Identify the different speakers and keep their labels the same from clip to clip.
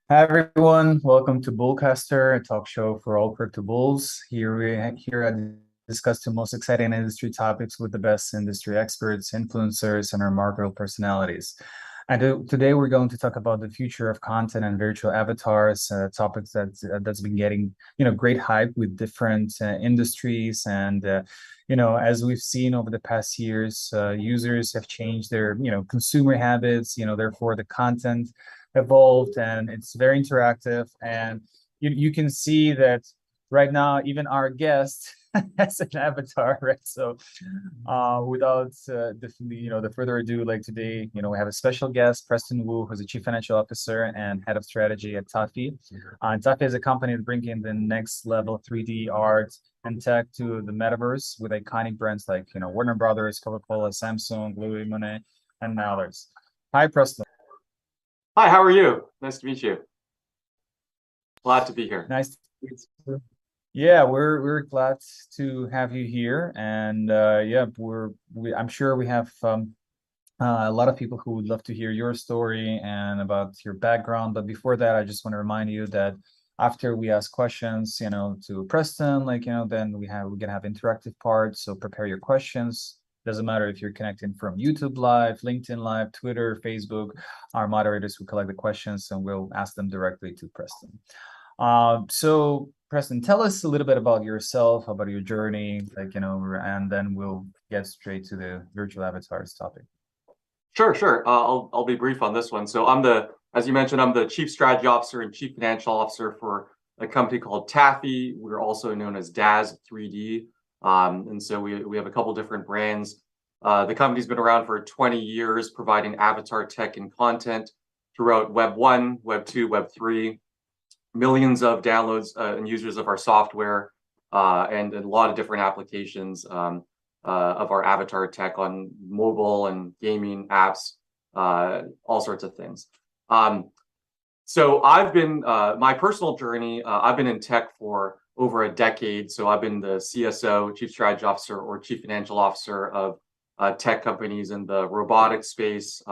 Speaker 1: Hi everyone, welcome to BullCaster, a talk show for all crypto bulls. Here I discuss the most exciting industry topics with the best industry experts, influencers, and remarkable personalities. Today we're going to talk about the future of content and virtual avatars, topics that's been getting great hype with different industries and as we've seen over the past years, users have changed their consumer habits. Therefore the content evolved and it's very interactive. And you can see that right now, even our guest has an avatar, right? So without the further ado, like today, we have a special guest, Preston Woo, who's the Chief Financial Officer and Head of Strategy at Tafi. Tafi is a company that bringing the next level 3D art and tech to the metaverse with iconic brands like Warner Brothers, Coca-Cola, Samsung, Louis Moinet, and others. Hi, Preston.
Speaker 2: Hi, how are you? Nice to meet you. Glad to be here.
Speaker 1: Nice to meet you. Yeah, we're glad to have you here, and yeah, I'm sure we have a lot of people who would love to hear your story and about your background. But before that, I just want to remind you that after we ask questions, to Preston, then we're gonna have interactive parts. So prepare your questions. Doesn't matter if you're connecting from YouTube Live, LinkedIn Live, Twitter, Facebook. Our moderators will collect the questions and we'll ask them directly to Preston. So Preston, tell us a little bit about yourself, about your journey, and then we'll get straight to the virtual avatars topic.
Speaker 2: Sure. I'll be brief on this one. So as you mentioned, I'm the Chief Strategy Officer and Chief Financial Officer for a company called Tafi. We're also known as DAZ 3D. And so we have a couple different brands. The company's been around for 20 years, providing avatar tech and content throughout Web 1, Web 2, Web 3. Millions of downloads and users of our software and a lot of different applications of our avatar tech on mobile and gaming apps, all sorts of things. So I've been, my personal journey, I've been in tech for over a decade. So I've been the CSO, Chief Strategy Officer, or Chief Financial Officer of tech companies in the robotics space.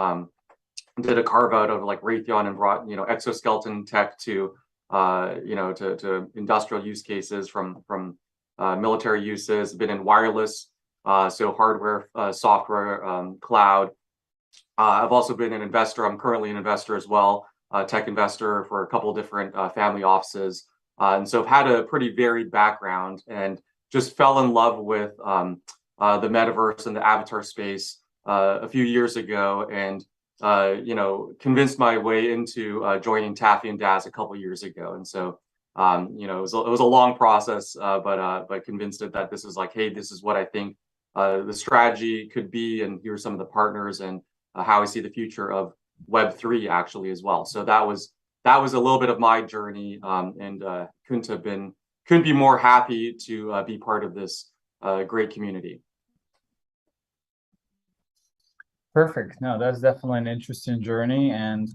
Speaker 2: Did a carve out of like Raytheon and brought, exoskeleton tech to to industrial use cases from military uses. Been in wireless, so hardware, software, cloud. I've also been an investor. I'm currently an investor as well, tech investor for a couple of different family offices. And so I've had a pretty varied background and just fell in love with the metaverse and the avatar space a few years ago, and convinced my way into joining Tafi and Daz a couple years ago. And so, it was a long process, but convinced that this is like, hey, this is what I think the strategy could be, and here are some of the partners and how I see the future of Web3 actually as well. So that was a little bit of my journey, and couldn't be more happy to be part of this great community.
Speaker 1: Perfect. No, that's definitely an interesting journey. And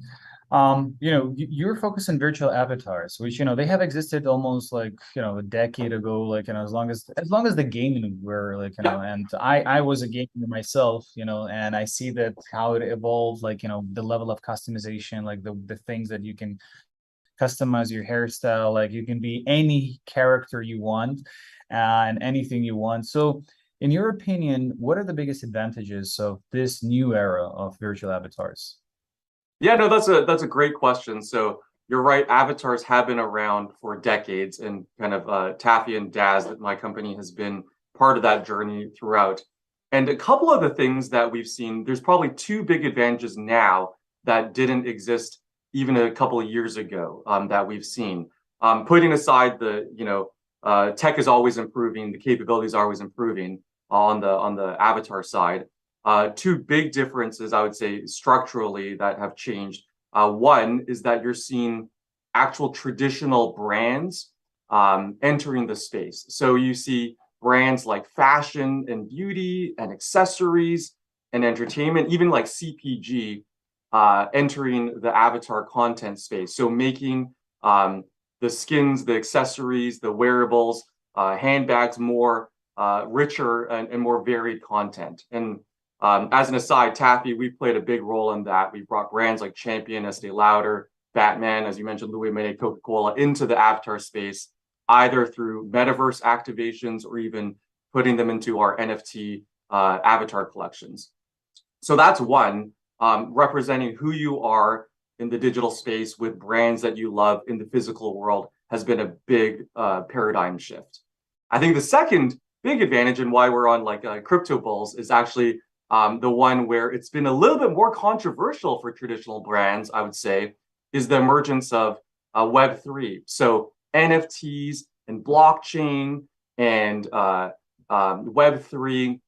Speaker 1: you're focused on virtual avatars, which they have existed almost like a decade ago, as long as the gaming were and I was a gamer myself, and I see that how it evolved, the level of customization, like the things that you can customize your hairstyle, like you can be any character you want and anything you want. So in your opinion, what are the biggest advantages of this new era of virtual avatars?
Speaker 2: Yeah, no, that's a great question. So you're right, avatars have been around for decades, and kind of Taffy and Daz, that my company has been part of that journey throughout. And a couple of the things that we've seen, there's probably two big advantages now that didn't exist even a couple of years ago, that we've seen. Putting aside tech is always improving, the capabilities are always improving on the avatar side. Two big differences, I would say, structurally that have changed. One is that you're seeing actual traditional brands entering the space. So you see brands like fashion and beauty and accessories and entertainment, even like CPG, entering the avatar content space. So making the skins, the accessories, the wearables, handbags more richer and more varied content. And as an aside, Taffy, we played a big role in that. We brought brands like Champion, Estee Lauder, Batman, as you mentioned, Louis Moinet, Coca-Cola, into the avatar space, either through metaverse activations or even putting them into our NFT avatar collections. So that's one, representing who you are in the digital space with brands that you love in the physical world has been a big paradigm shift. I think the second big advantage and why we're on like crypto bulls is actually the one where it's been a little bit more controversial for traditional brands, I would say, is the emergence of Web3. So NFTs and blockchain and Web3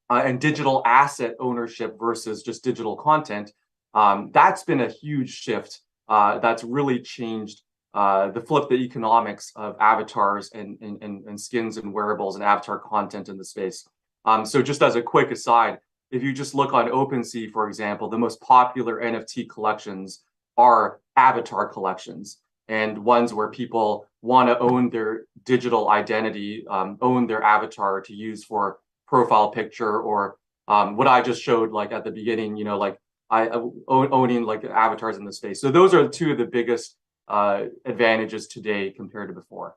Speaker 2: and digital asset ownership versus just digital content. That's been a huge shift that's really changed the flip the economics of avatars and skins and wearables and avatar content in the space. So just as a quick aside, if you just look on OpenSea, for example, the most popular NFT collections are avatar collections and ones where people want to own their digital identity, own their avatar to use for profile picture or what I just showed like at the beginning, you know, like owning like avatars in the space. So those are two of the biggest advantages today compared to before.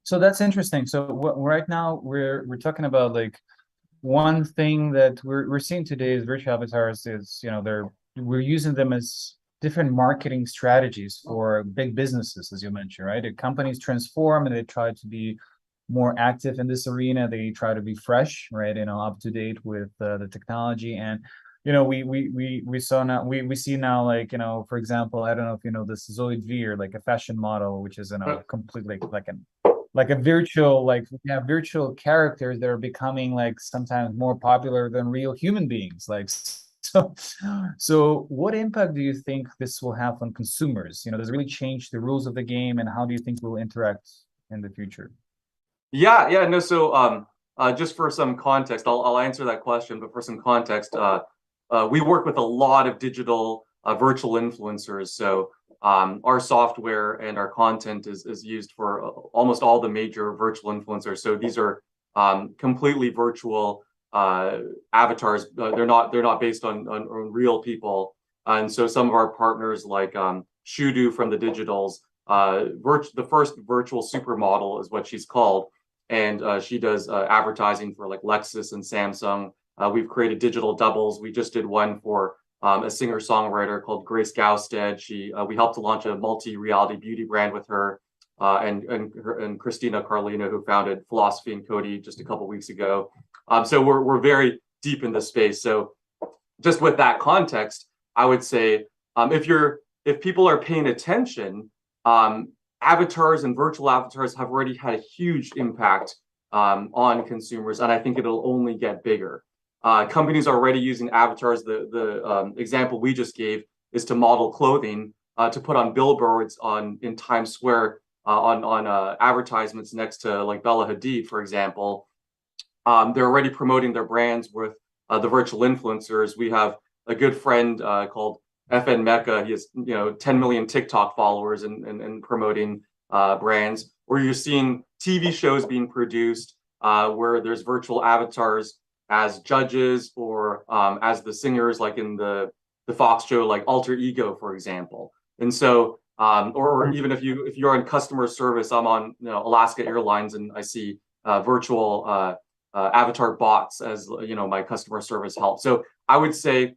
Speaker 1: So that's interesting. So right now we're talking about like one thing that we're seeing today is virtual avatars is, you know, we're using them as different marketing strategies for big businesses, as you mentioned, right? The companies transform and they try to be more active in this arena. They try to be fresh, right? You know, up to date with the technology. And you know, we see now, like, you know, for example, I don't know if you know this Zoe Veer, like a fashion model, which is, you know, completely like a virtual, like, yeah, virtual characters that are becoming like sometimes more popular than real human beings. Like, so what impact do you think this will have on consumers? You know, does it really change the rules of the game, and how do you think we'll interact in the future?
Speaker 2: Yeah, no. So just for some context, I'll answer that question, but for some context, we work with a lot of digital virtual influencers. So our software and our content is used for almost all the major virtual influencers. So these are completely virtual avatars. They're not based on real people. And so some of our partners like Shudu from the Digitals, the first virtual supermodel is what she's called. And she does advertising for like Lexus and Samsung. We've created digital doubles. We just did one for a singer-songwriter called Grace Gausted. We helped to launch a multi-reality beauty brand with her, and Christina Carlino, who founded Philosophy and Cody just a couple weeks ago. So we're very deep in this space. So just with that context, I would say if people are paying attention, avatars and virtual avatars have already had a huge impact on consumers, and I think it'll only get bigger. Companies are already using avatars. The example we just gave is to model clothing to put on billboards in Times Square on advertisements next to like Bella Hadid, for example. They're already promoting their brands with the virtual influencers. We have a good friend called FN Mecca. He has 10 million TikTok followers and promoting brands. Or you're seeing TV shows being produced where there's virtual avatars as judges or as the singers, like in the Fox show, like Alter Ego, for example. And so, or even if you're in customer service, I'm on Alaska Airlines and I see virtual avatar bots as my customer service help. So I would say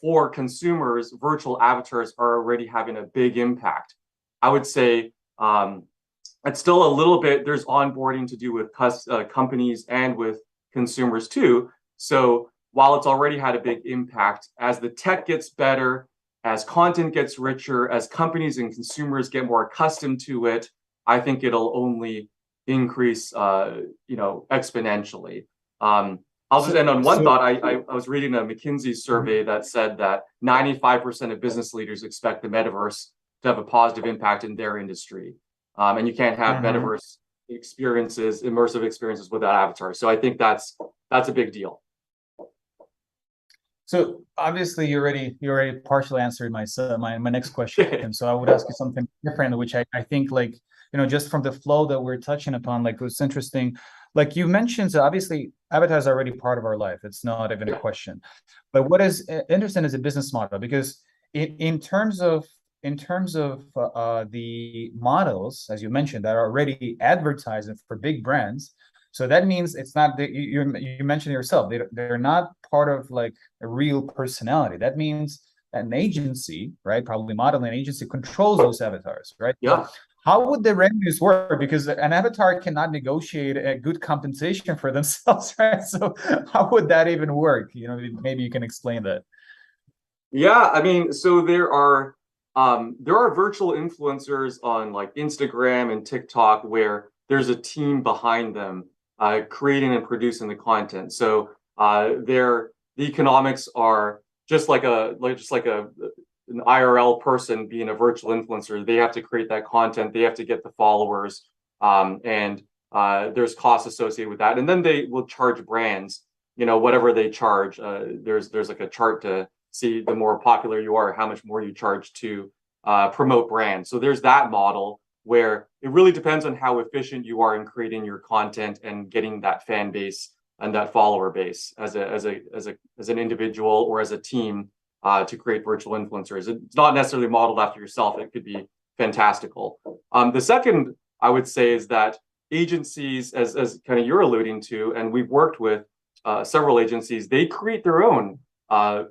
Speaker 2: for consumers, virtual avatars are already having a big impact. I would say it's still a little bit, there's onboarding to do with companies and with consumers too. So while it's already had a big impact, as the tech gets better, as content gets richer, as companies and consumers get more accustomed to it, I think it'll only increase, exponentially. I'll just end on one thought. I was reading a McKinsey survey that said that 95% of business leaders expect the metaverse to have a positive impact in their industry. And you can't have metaverse experiences, immersive experiences without avatars. So I think that's a big deal.
Speaker 1: So obviously you already partially answered my next question. So I would ask you something different, which I think, like, just from the flow that we're touching upon, like, it was interesting. Like you mentioned, so obviously avatar is already part of our life. It's not even a question. But what is interesting is a business model, because in terms of the models, as you mentioned, that are already advertising for big brands. So that means it's not that you mentioned yourself, they're not part of like a real personality. That means an agency, right? Probably modeling agency controls those avatars, right? So
Speaker 2: Yeah.
Speaker 1: how would the revenues work? Because an avatar cannot negotiate a good compensation for themselves, right? So how would that even work? Maybe you can explain that.
Speaker 2: Yeah, I mean, so there are virtual influencers on like Instagram and TikTok where there's a team behind them creating and producing the content. So the economics are just like an IRL person being a virtual influencer. They have to create that content, they have to get the followers, and there's costs associated with that. And then they will charge brands, whatever they charge. There's like a chart to see the more popular you are, how much more you charge to promote brands. So there's that model where it really depends on how efficient you are in creating your content and getting that fan base and that follower base as an individual or as a team to create virtual influencers. It's not necessarily modeled after yourself. It could be fantastical. The second I would say is that agencies, as kind of you're alluding to, and we've worked with several agencies, they create their own virtual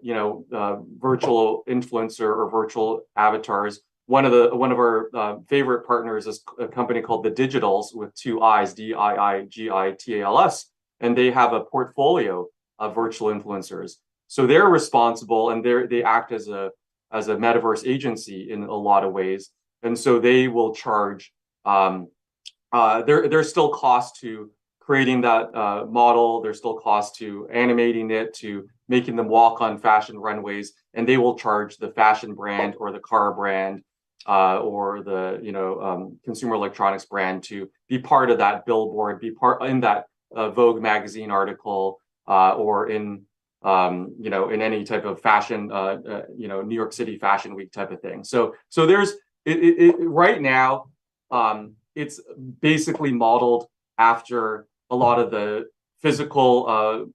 Speaker 2: influencer or virtual avatars. One of our favorite partners is a company called The Digitals with two I's, DIIGITALS, and they have a portfolio of virtual influencers. So they're responsible, and they act as a metaverse agency in a lot of ways, and so they will charge. There's still cost to creating that model. There's still cost to animating it, to making them walk on fashion runways, and they will charge the fashion brand or the car brand or the consumer electronics brand to be part of that billboard, be part in that Vogue magazine article or in in any type of fashion, New York City Fashion Week type of thing. So there's right now, it's basically modeled after a lot of the physical,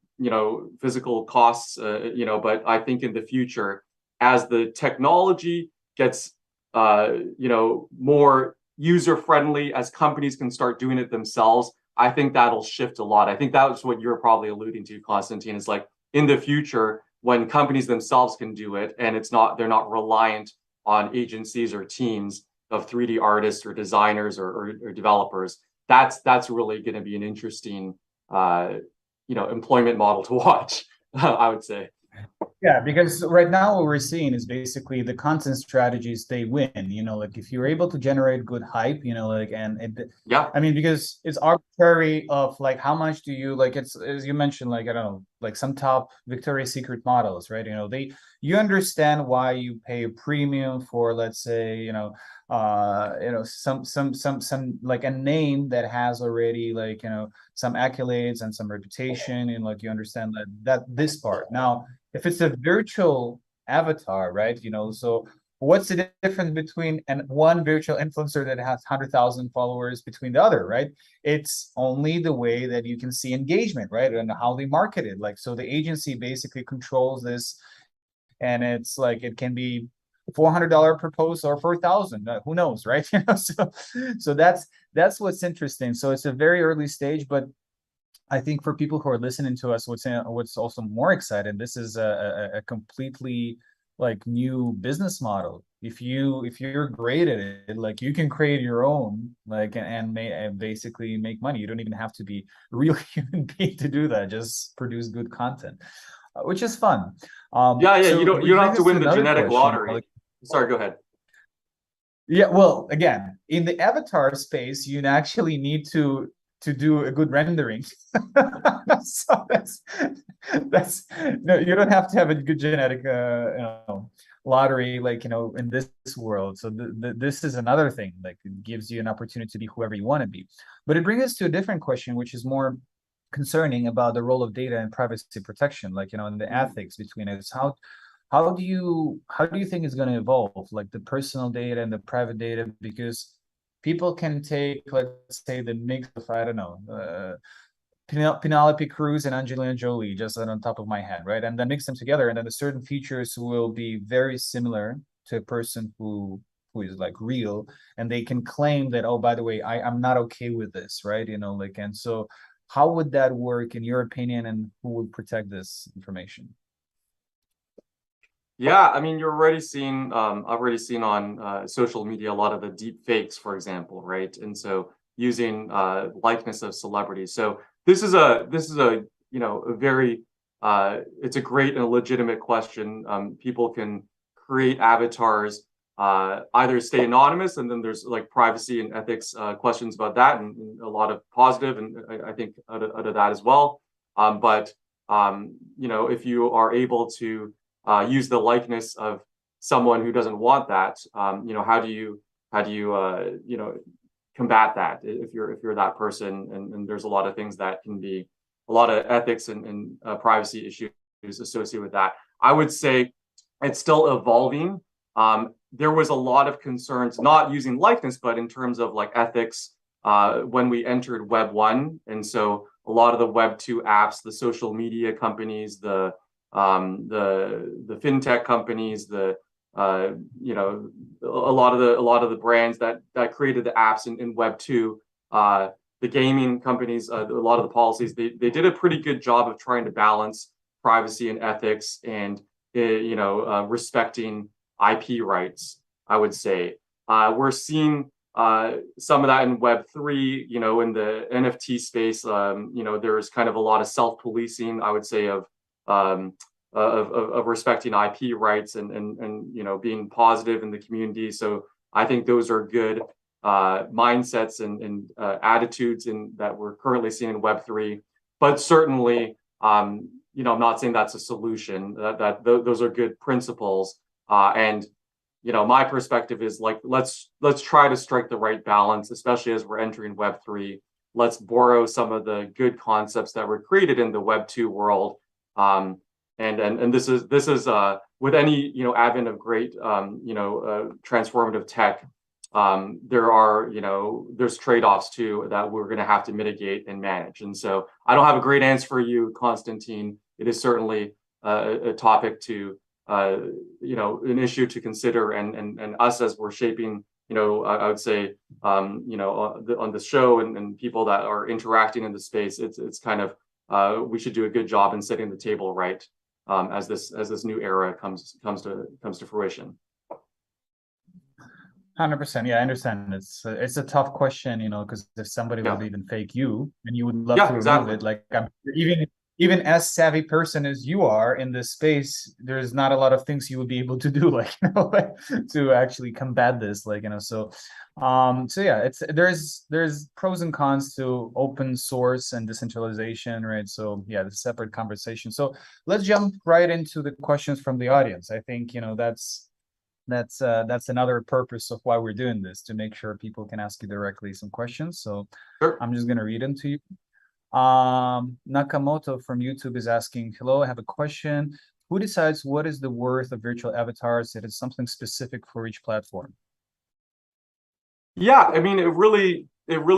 Speaker 2: physical costs, but I think in the future, as the technology gets, more user friendly, as companies can start doing it themselves, I think that'll shift a lot. I think that's what you're probably alluding to, Constantine, is like in the future, when companies themselves can do it and they're not reliant on agencies or teams of 3D artists or designers or developers. That's really going to be an interesting employment model to watch. I would say.
Speaker 1: Yeah, because right now what we're seeing is basically the content strategies, they win. Like if you're able to generate good hype,
Speaker 2: Yeah.
Speaker 1: I mean, because it's arbitrary of like how much do you like, it's as you mentioned, like I don't know, like some top Victoria's Secret models, right? You understand why you pay a premium for, let's say, some like a name that has already like some accolades and some reputation, and like you understand that this part. Now if it's a virtual avatar, right? So what's the difference between one virtual influencer that has 100,000 followers between the other, right? It's only the way that you can see engagement, right? And how they market it. Like, so the agency basically controls this, and it's like it can be $400 per post or 4,000. Who knows, right? So that's what's interesting. So it's a very early stage, but I think for people who are listening to us, what's also more exciting, this is a completely like new business model. If you're great at it, like you can create your own, like and basically make money. You don't even have to be a real human being to do that. Just produce good content, which is fun.
Speaker 2: Yeah.
Speaker 1: So
Speaker 2: You
Speaker 1: which
Speaker 2: don't have
Speaker 1: brings
Speaker 2: to
Speaker 1: us to
Speaker 2: win the
Speaker 1: another
Speaker 2: genetic
Speaker 1: question.
Speaker 2: lottery. Sorry, go ahead.
Speaker 1: Yeah, well, again, in the avatar space, you actually need to do a good rendering. So that's no, you don't have to have a good genetic lottery like in this world. So this is another thing, like it gives you an opportunity to be whoever you want to be. But it brings us to a different question, which is more concerning about the role of data and privacy protection, like and the ethics between it. How do you think it's going to evolve, like the personal data and the private data? Because people can take, let's say, the mix of, I don't know, Penelope Cruz and Angelina Jolie, just on top of my head, right? And then mix them together, and then the certain features will be very similar to a person who is like real, and they can claim that, oh, by the way, I'm not okay with this, right? Like, and so how would that work in your opinion, and who would protect this information?
Speaker 2: Yeah, I mean, you're already seeing, I've already seen on social media a lot of the deep fakes, for example, right? And so using likeness of celebrities. So this is a a very it's a great and legitimate question. People can create avatars, either stay anonymous, and then there's like privacy and ethics questions about that, and a lot of positive, and I think out of that as well. But if you are able to use the likeness of someone who doesn't want that, how do you combat that if you're that person? And there's a lot of things that can be a lot of ethics and privacy issues associated with that. I would say it's still evolving. There was a lot of concerns not using likeness, but in terms of like ethics when we entered Web 1. And so a lot of the Web 2 apps, the social media companies, the fintech companies, a lot of the brands that created the apps in Web 2, the gaming companies, a lot of the policies, they did a pretty good job of trying to balance privacy and ethics and respecting IP rights, I would say. We're seeing some of that in Web 3, in the NFT space. There's kind of a lot of self-policing, I would say, of respecting IP rights and being positive in the community. So I think those are good mindsets and attitudes that we're currently seeing in Web 3. But certainly, I'm not saying that's a solution. Those are good principles. And my perspective is like, let's try to strike the right balance, especially as we're entering Web 3. Let's borrow some of the good concepts that were created in the Web 2 world. And this is with any advent of great transformative tech, there's trade-offs too that we're going to have to mitigate and manage. And so I don't have a great answer for you, Constantine. It is certainly a topic to an issue to consider, and us as we're shaping, I would say, on the show and people that are interacting in the space, it's kind of we should do a good job in setting the table right as this new era comes to fruition.
Speaker 1: 100%. Yeah, I understand. It's a tough question, because if somebody would even fake you and you would love to remove it, like even as savvy person as you are in this space, there's not a lot of things you would be able to do, like to actually combat this, so yeah, there's pros and cons to open source and decentralization, right? So yeah, the separate conversation. So let's jump right into the questions from the audience. I think that's another purpose of why we're doing this, to make sure people can ask you directly some questions. So sure. I'm just going to read them to you. Nakamoto from YouTube is asking, hello, I have a question. Who decides what is the worth of virtual avatars? It is something specific for each platform.
Speaker 2: Yeah, I mean, it really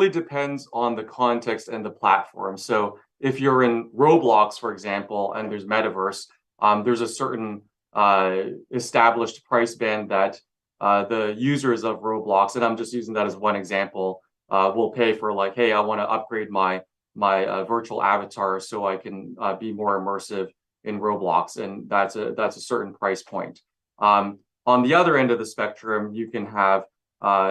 Speaker 2: depends on the context and the platform. So if you're in Roblox, for example, and there's metaverse, there's a certain established price band that the users of Roblox, and I'm just using that as one example, will pay for, like, hey, I want to upgrade my virtual avatar so I can be more immersive in Roblox, and that's a certain price point. On the other end of the spectrum, you can have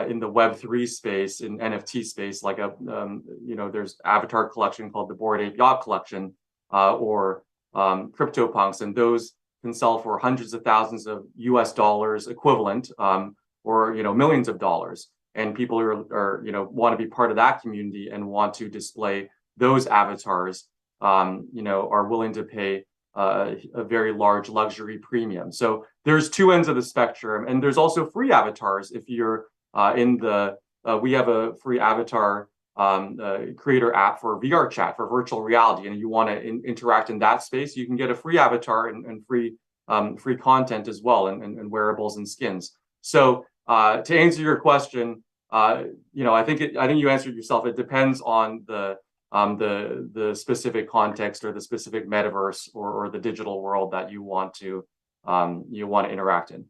Speaker 2: in the Web3 space, in NFT space, like there's avatar collection called the Bored Ape Yacht Collection, or CryptoPunks, and those can sell for hundreds of thousands of US dollars equivalent, or millions of dollars. And people are want to be part of that community and want to display those avatars, are willing to pay a very large luxury premium. So there's two ends of the spectrum, and there's also free avatars. If you're we have a free avatar creator app for VR chat, for virtual reality, and you want to interact in that space, you can get a free avatar and free content as well, and wearables and skins. So to answer your question, I think you answered yourself. It depends on the the specific context or the specific metaverse or the digital world that you want to interact in.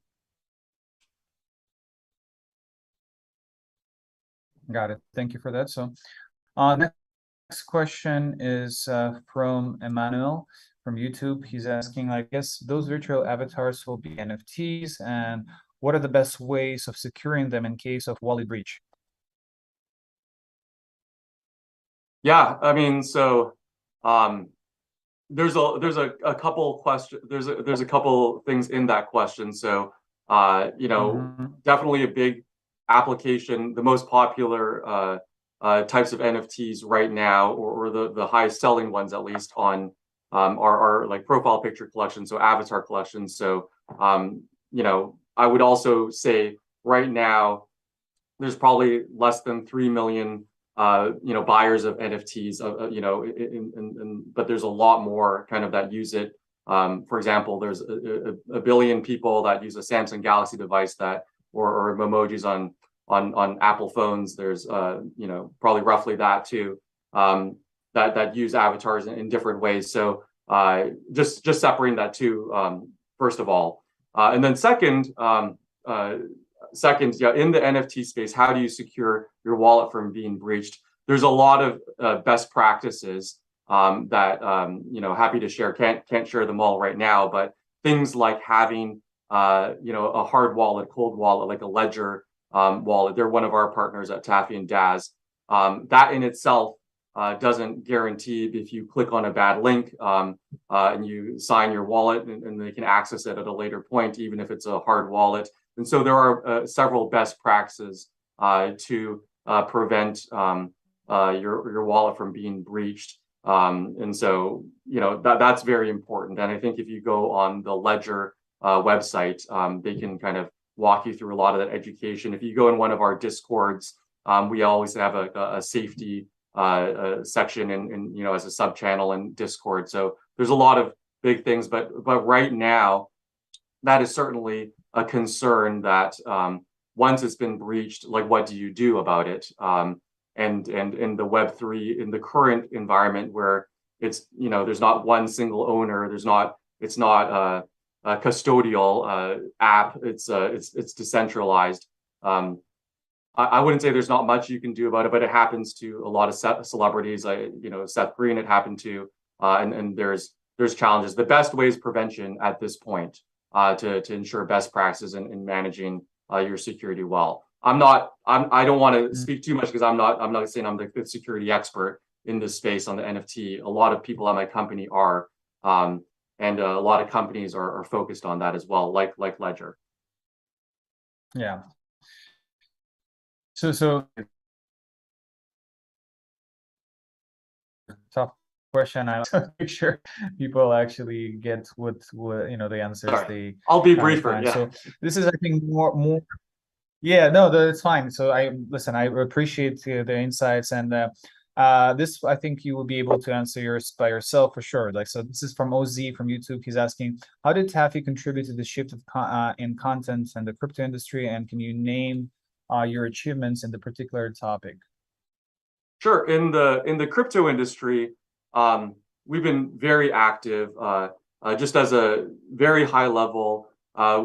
Speaker 1: Got it. Thank you for that. So, next question is from Emmanuel from YouTube. He's asking, I guess those virtual avatars will be NFTs, and what are the best ways of securing them in case of wallet breach?
Speaker 2: Yeah, I mean, so there's a couple questions. There's a couple things in that question. So definitely a big application. The most popular types of NFTs right now, or the highest selling ones at least, on are like profile picture collections, so avatar collections. So I would also say right now there's probably less than 3 million buyers of NFTs, but there's a lot more kind of that use it. For example, there's a billion people that use a Samsung Galaxy device or emojis on Apple phones. There's probably roughly that too, that use avatars in different ways. So just separating that too, first of all, and then second, in the NFT space, how do you secure your wallet from being breached? There's a lot of best practices that happy to share. Can't share them all right now, but things like having a hard wallet, cold wallet, like a ledger wallet. They're one of our partners at Tafi and Daz. That in itself doesn't guarantee if you click on a bad link and you sign your wallet and they can access it at a later point, even if it's a hard wallet. And so there are several best practices to prevent your wallet from being breached. And so, that's very important. And I think if you go on the Ledger website, they can kind of walk you through a lot of that education. If you go in one of our Discords, we always have a safety section and as a sub channel in Discord. So there's a lot of big things, but right now, that is certainly a concern that once it's been breached, like what do you do about it? And in the Web3, in the current environment where it's there's not one single owner, it's not a custodial app, it's decentralized. I wouldn't say there's not much you can do about it, but it happens to a lot of celebrities. Seth Green, it happened to, and there's challenges. The best way is prevention at this point. To ensure best practices in managing your security well. I don't want to speak too much because I'm not saying I'm the security expert in this space on the NFT. A lot of people at my company are, and a lot of companies are focused on that as well, like Ledger.
Speaker 1: Yeah. So tough question. I want to make sure people actually get what the answers they.
Speaker 2: I'll be briefer. Yeah.
Speaker 1: So this is, I think, more. Yeah, no, that's fine. So I appreciate the insights, and this I think you will be able to answer yours by yourself for sure. So this is from OZ from YouTube. He's asking, how did Tafi contribute to the shift of in content and the crypto industry, and can you name your achievements in the particular topic?
Speaker 2: Sure. In the crypto industry, we've been very active. Just as a very high level,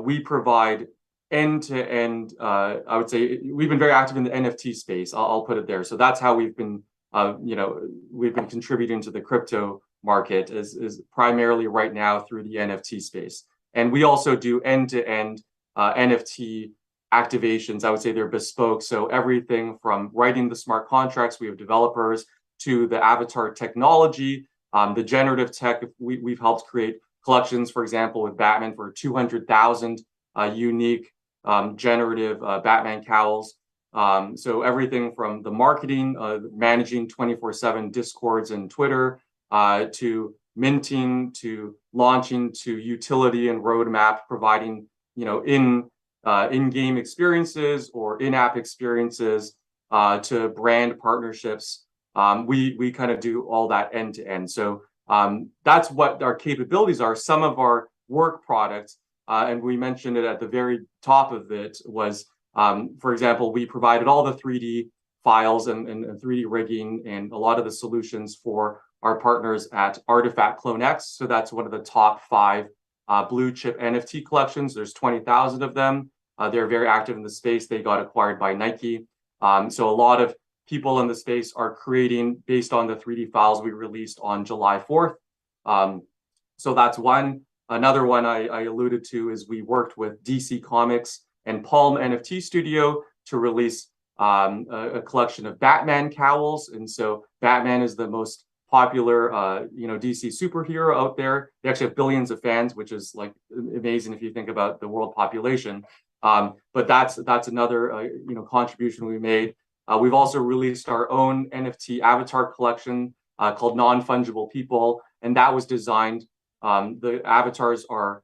Speaker 2: we provide end-to-end. I would say we've been very active in the NFT space. I'll put it there. So that's how we've been contributing to the crypto market is primarily right now through the NFT space. And we also do end-to-end NFT activations. I would say they're bespoke. So everything from writing the smart contracts, we have developers, to the avatar technology, the generative tech. We've helped create collections, for example, with Batman for 200,000 unique generative Batman cowls. So everything from the marketing, managing 24/7 Discords and Twitter, to minting, to launching, to utility and roadmap, providing in-game experiences or in-app experiences, to brand partnerships. We kind of do all that end to end. So that's what our capabilities are. Some of our work products, and we mentioned it at the very top of it, was, for example, we provided all the 3D files and 3D rigging and a lot of the solutions for our partners at Artifact CloneX. So that's one of the top 5 blue chip NFT collections. There's 20,000 of them. They're very active in the space. They got acquired by Nike. So a lot of people in the space are creating based on the 3D files we released on July 4th. So that's one. Another one I alluded to is we worked with DC Comics and Palm NFT Studio to release a collection of Batman cowls. And so Batman is the most popular, DC superhero out there. They actually have billions of fans, which is like amazing if you think about the world population. But that's another contribution we made. We've also released our own NFT avatar collection called Non-Fungible People, and that was designed. The avatars are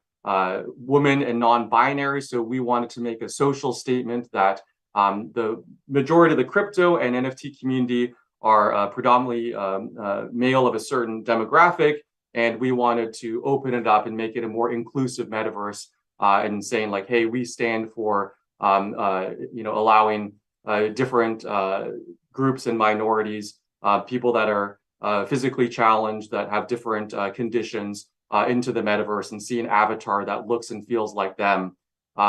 Speaker 2: women and non-binary, so we wanted to make a social statement that the majority of the crypto and NFT community are predominantly male of a certain demographic, and we wanted to open it up and make it a more inclusive metaverse, and saying like, hey, we stand for allowing different groups and minorities, people that are physically challenged, that have different conditions, into the metaverse and see an avatar that looks and feels like them.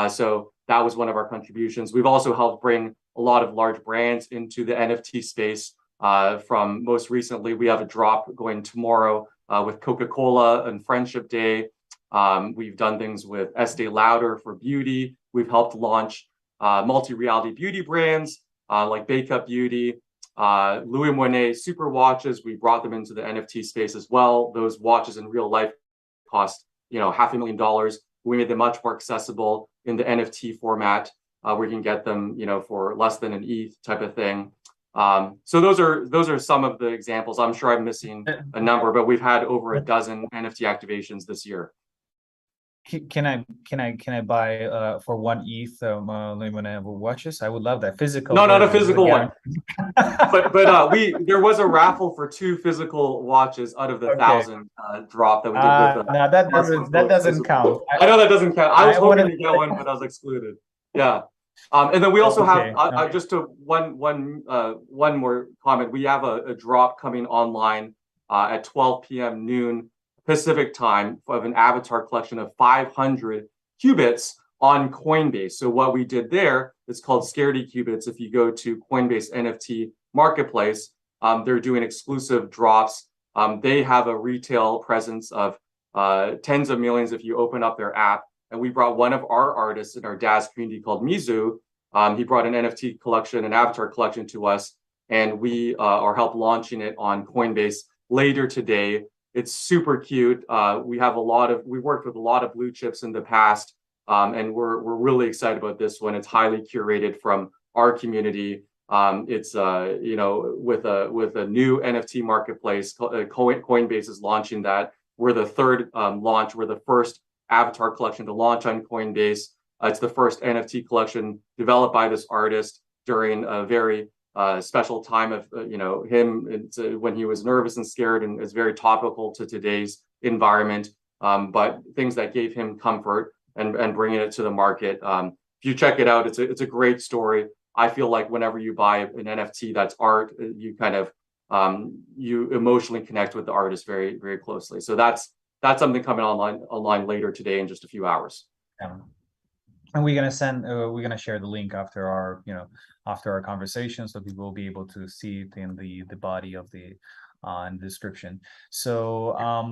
Speaker 2: So that was one of our contributions. We've also helped bring a lot of large brands into the NFT space. From most recently, we have a drop going tomorrow with Coca-Cola and Friendship Day. We've done things with Estee Lauder for beauty. We've helped launch multi-reality beauty brands like Bake Up Beauty, Louis Moinet super watches. We brought them into the NFT space as well. Those watches in real life cost $500,000. We made them much more accessible in the NFT format, where you can get them for less than an ETH type of thing. So those are some of the examples. I'm sure I'm missing a number, but we've had over a dozen NFT activations this year.
Speaker 1: Can I buy for 1 ETH Moinet watches? I would love that physical.
Speaker 2: No, not a physical one. but there was a raffle for 2 physical watches out of the 1,000 drop that we did with.
Speaker 1: No, that doesn't count.
Speaker 2: I know that doesn't count. I was hoping to get one, but I was excluded. Yeah. And then we also have just to one more comment. We have a drop coming online at 12 p.m. noon Pacific time of an avatar collection of 500 qubits on Coinbase. So what we did there is called Scaredy Qubits. If you go to Coinbase NFT Marketplace, they're doing exclusive drops. They have a retail presence of tens of millions if you open up their app. And we brought one of our artists in our DAS community called Mizu. He brought an NFT collection, an avatar collection to us, and we are help launching it on Coinbase later today. It's super cute. We've worked with a lot of blue chips in the past, and we're really excited about this one. It's highly curated from our community. It's with a new NFT marketplace. Coinbase is launching that. We're the third launch. We're the first avatar collection to launch on Coinbase. It's the first NFT collection developed by this artist during a very special time of him when he was nervous and scared, and it's very topical to today's environment. But things that gave him comfort and bringing it to the market. If you check it out, it's a great story. I feel like whenever you buy an NFT that's art, you kind of you emotionally connect with the artist very, very closely. So that's something coming online later today in just a few hours.
Speaker 1: Yeah. And we're gonna share the link after our conversation, so people will be able to see it in the body of the in the description. So I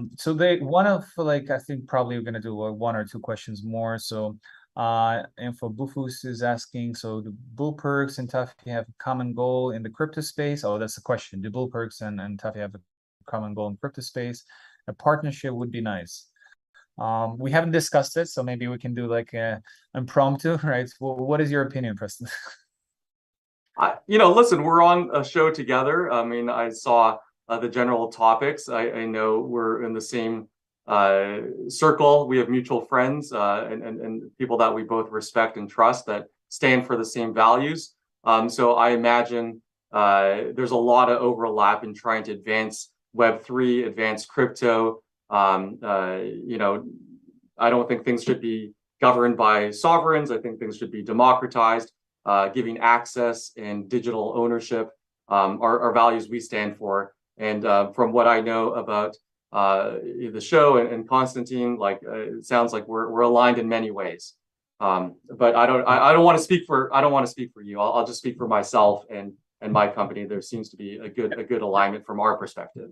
Speaker 1: think probably we're gonna do 1 or 2 questions more. So and for Bufus is asking, so do Bull Perks and Tafi have a common goal in the crypto space? Oh, that's the question. Do Bull Perks and Tafi have a common goal in crypto space? A partnership would be nice. We haven't discussed it, so maybe we can do like a impromptu, right? Well, what is your opinion, Preston?
Speaker 2: Listen, we're on a show together. I mean, I saw the general topics. I know we're in the same circle. We have mutual friends and people that we both respect and trust that stand for the same values. So I imagine there's a lot of overlap in trying to advance Web3, advance crypto. I don't think things should be governed by sovereigns. I think things should be democratized. giving access and digital ownership are values we stand for. And from what I know about the show and Constantine, like it sounds like we're aligned in many ways. But I don't want to speak for you. I'll just speak for myself and my company. There seems to be a good alignment from our perspective.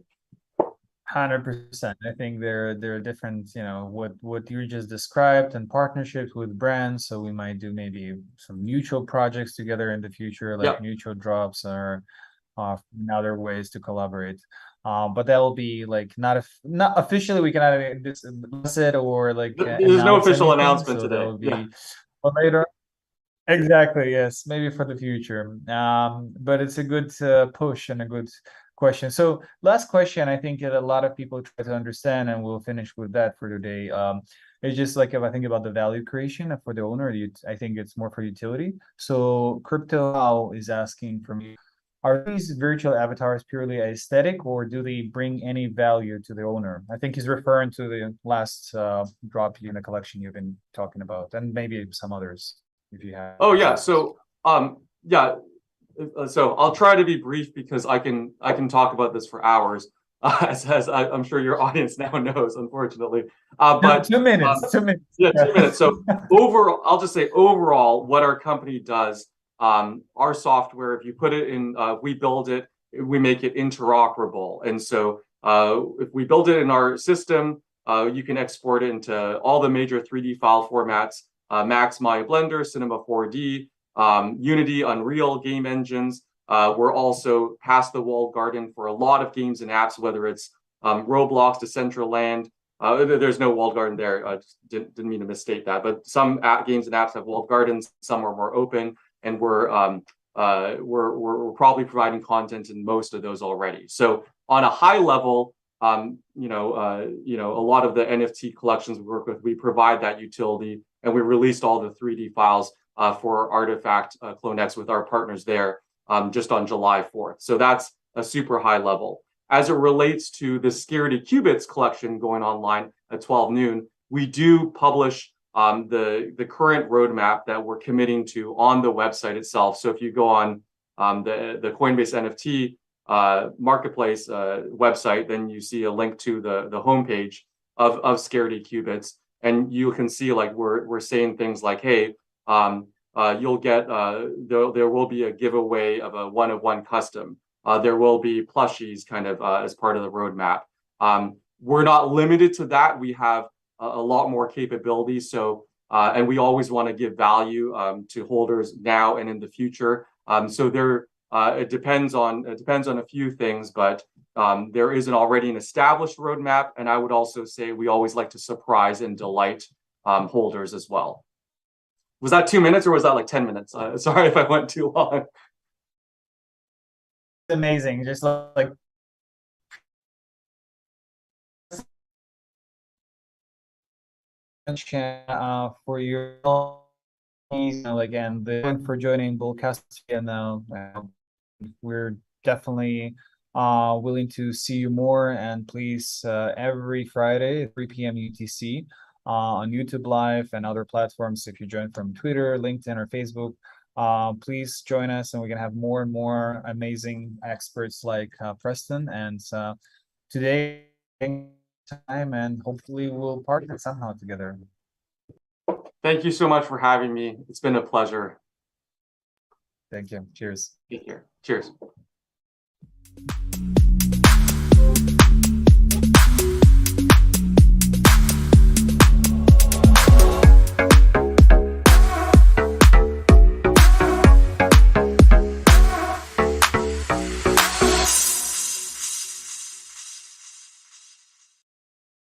Speaker 1: 100%. I think there are different, what you just described, and partnerships with brands. So we might do maybe some mutual projects together in the future, like mutual drops or other ways to collaborate. But that will be like not officially. We cannot discuss it or like
Speaker 2: there's no official announcement
Speaker 1: so
Speaker 2: today.
Speaker 1: That will be later. Exactly. Yes, maybe for the future. But it's a good push and a good question. So last question, I think that a lot of people try to understand, and we'll finish with that for today. It's just like if I think about the value creation for the owner, I think it's more for utility. So Crypto How is asking from you, are these virtual avatars purely aesthetic, or do they bring any value to the owner? I think he's referring to the last drop in the collection you've been talking about, and maybe some others if you have.
Speaker 2: Oh yeah. So so I'll try to be brief because I can talk about this for hours, as I'm sure your audience now knows, unfortunately. But
Speaker 1: 2 minutes. 2 minutes.
Speaker 2: Yeah, 2 minutes. So overall, I'll just say overall, what our company does, our software, if you put it in, we build it, we make it interoperable. And so if we build it in our system, you can export it into all the major 3D file formats, Max, Maya, Blender, Cinema 4D, Unity, Unreal game engines. We're also past the walled garden for a lot of games and apps, whether it's Roblox, Decentraland. There's no walled garden there. I just didn't mean to misstate that. But some games and apps have walled gardens. Some are more open, and we're probably providing content in most of those already. So on a high level, a lot of the NFT collections we work with, we provide that utility, and we released all the 3D files for Artifact CloneX with our partners there just on July 4th. So that's a super high level. As it relates to the Scaredy Qubits collection going online at 12 noon, we do publish the current roadmap that we're committing to on the website itself. So if you go on the Coinbase NFT marketplace website, then you see a link to the homepage of Scaredy Qubits, and you can see like we're saying things like, hey, you'll get there will be a giveaway of a one-of-one custom. There will be plushies kind of as part of the roadmap. We're not limited to that. We have a lot more capabilities. So, and we always want to give value to holders now and in the future. So there, it depends on a few things, but there is already an established roadmap. And I would also say we always like to surprise and delight holders as well. Was that 2 minutes or was that like 10 minutes? Sorry if I went too long.
Speaker 1: Amazing. Just like for your again, for joining BullCaster, and we're definitely willing to see you more. And please, every Friday 3 p.m. UTC on YouTube Live and other platforms, if you join from Twitter, LinkedIn, or Facebook, please join us, and we can have more and more amazing experts like Preston. And today, time, and hopefully we'll partner somehow together.
Speaker 2: Thank you so much for having me. It's been a pleasure.
Speaker 1: Thank you. Cheers.
Speaker 2: Take care. Cheers.